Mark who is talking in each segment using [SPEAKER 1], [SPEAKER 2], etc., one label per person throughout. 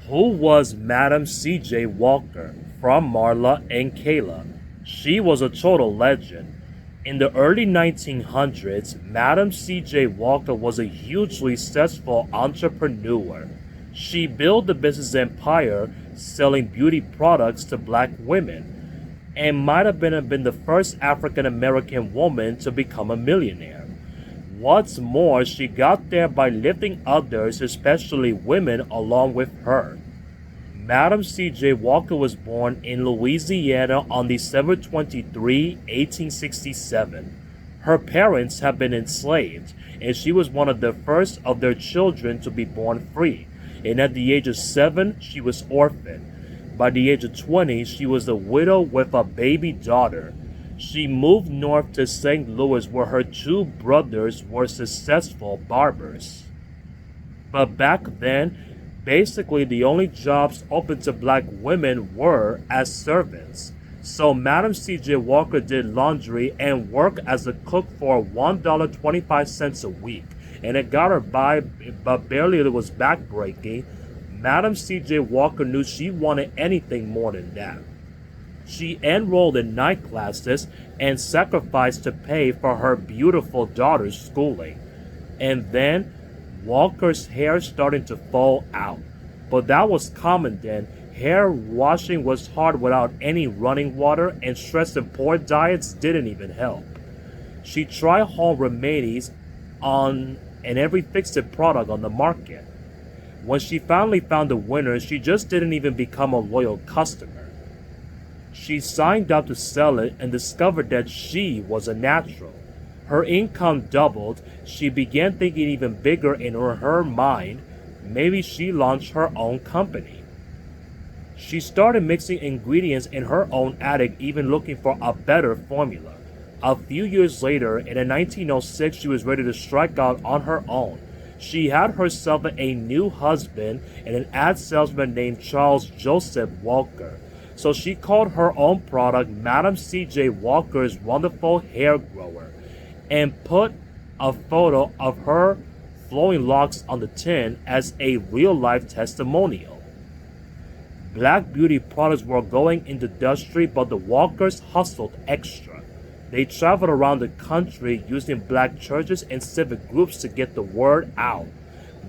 [SPEAKER 1] Who was Madam C.J. Walker from Marla and Kayla? She was a total legend. In the early 1900s, Madam C.J. Walker was a hugely successful entrepreneur. She built a business empire selling beauty products to black women and might have been the first African American woman to become a millionaire. What's more, she got there by lifting others, especially women, along with her. Madam C.J. Walker was born in Louisiana on December 23, 1867. Her parents had been enslaved, and she was one of the first of their children to be born free. And at the age of 7, she was orphaned. By the age of 20, she was a widow with a baby daughter. She moved north to St. Louis where her two brothers were successful barbers. But back then, basically the only jobs open to black women were as servants. So Madam C.J. Walker did laundry and worked as a cook for $1.25 a week. And it got her by, but barely it was backbreaking. Madam C.J. Walker knew she wanted anything more than that. She enrolled in night classes and sacrificed to pay for her beautiful daughter's schooling. And then Walker's hair started to fall out. But that was common then. Hair washing was hard without any running water, and stress and poor diets didn't even help. She tried home remedies on and every fix-it product on the market. When she finally found a winner, she just didn't even become a loyal customer. She signed up to sell it and discovered that she was a natural. Her income doubled. She began thinking even bigger in her mind. Maybe she launched her own company. She started mixing ingredients in her own attic, even looking for a better formula. A few years later, in 1906, she was ready to strike out on her own. She had herself a new husband and an ad salesman named Charles Joseph Walker. So she called her own product Madam C.J. Walker's Wonderful Hair Grower and put a photo of her flowing locks on the tin as a real-life testimonial. Black beauty products were going into the industry, but the Walkers hustled extra. They traveled around the country using black churches and civic groups to get the word out.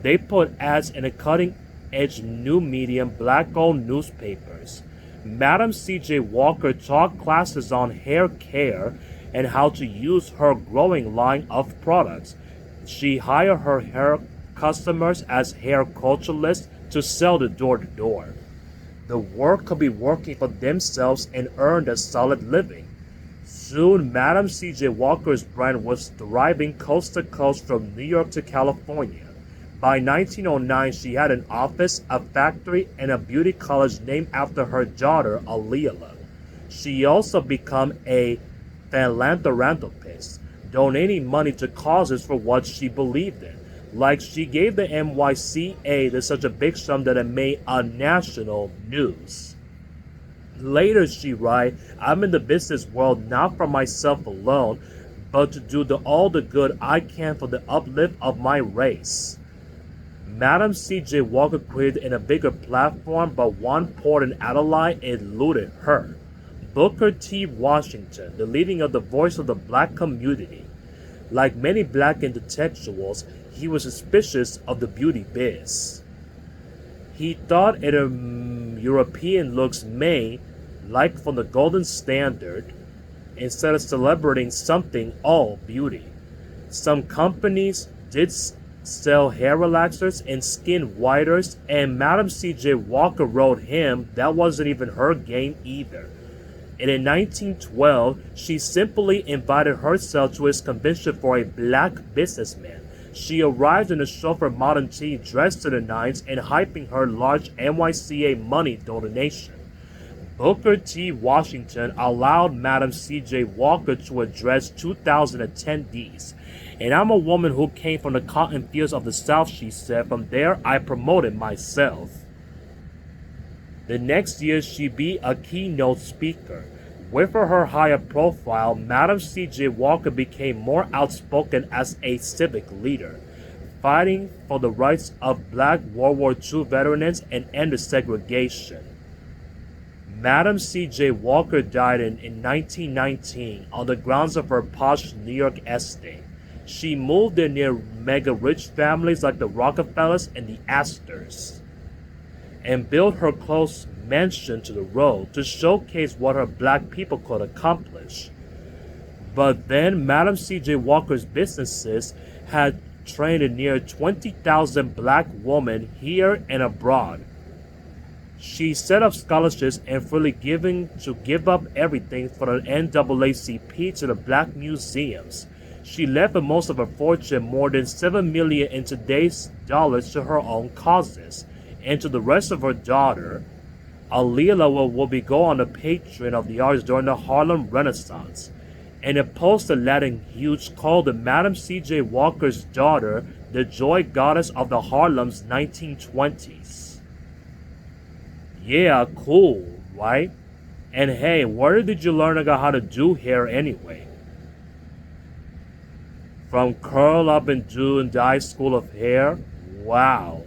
[SPEAKER 1] They put ads in a cutting-edge new medium, black-owned newspapers. Madam C.J. Walker taught classes on hair care and how to use her growing line of products. She hired her hair customers as hair culturalists to sell the door-to-door. The work could be working for themselves and earned a solid living. Soon, Madam C.J. Walker's brand was thriving coast to coast from New York to California. By 1909, she had an office, a factory, and a beauty college named after her daughter, Aleela. She also became a philanthropist, donating money to causes for what she believed in. Like she gave the NYCA such a big sum that it made a national news. Later she writes, I'm in the business world not for myself alone, but to do all the good I can for the uplift of my race. Madam C.J. Walker created in a bigger platform, but one port in Adelaide eluded her. Booker T. Washington, the leading of the voice of the black community. Like many black intellectuals, he was suspicious of the beauty biz. He thought it European looks made, like from the golden standard, instead of celebrating something all beauty. Some companies did sell hair relaxers and skin whiteners, and Madam C.J. Walker wrote him that wasn't even her game either. And in 1912, she simply invited herself to his convention for a black businessman. She arrived in a chauffeur Model T dressed to the nines and hyping her large NYCA money donation. Booker T. Washington allowed Madam C.J. Walker to address 2,000 attendees. And I'm a woman who came from the cotton fields of the South, she said. From there, I promoted myself. The next year, she be a keynote speaker. With her higher profile, Madam C.J. Walker became more outspoken as a civic leader. fighting for the rights of black World War II veterans and ended segregation. Madam C.J. Walker died in 1919 on the grounds of her posh New York estate. She moved in near mega-rich families like the Rockefellers and the Astors, and built her close mansion to the road to showcase what her black people could accomplish. But then Madam C.J. Walker's businesses had trained near 20,000 black women here and abroad. She set up scholarships and freely give up everything for the NAACP to the black museums. She left with most of her fortune, more than $7 million in today's dollars, to her own causes, and to the rest of her daughter. Alila will be go on the patron of the arts during the Harlem Renaissance, and it posts a Latin huge called the Madam C.J. Walker's daughter, the joy goddess of the Harlem's 1920s. Yeah, cool, right? And hey, where did you learn about how to do hair anyway? From curl up and do and dye school of hair? Wow.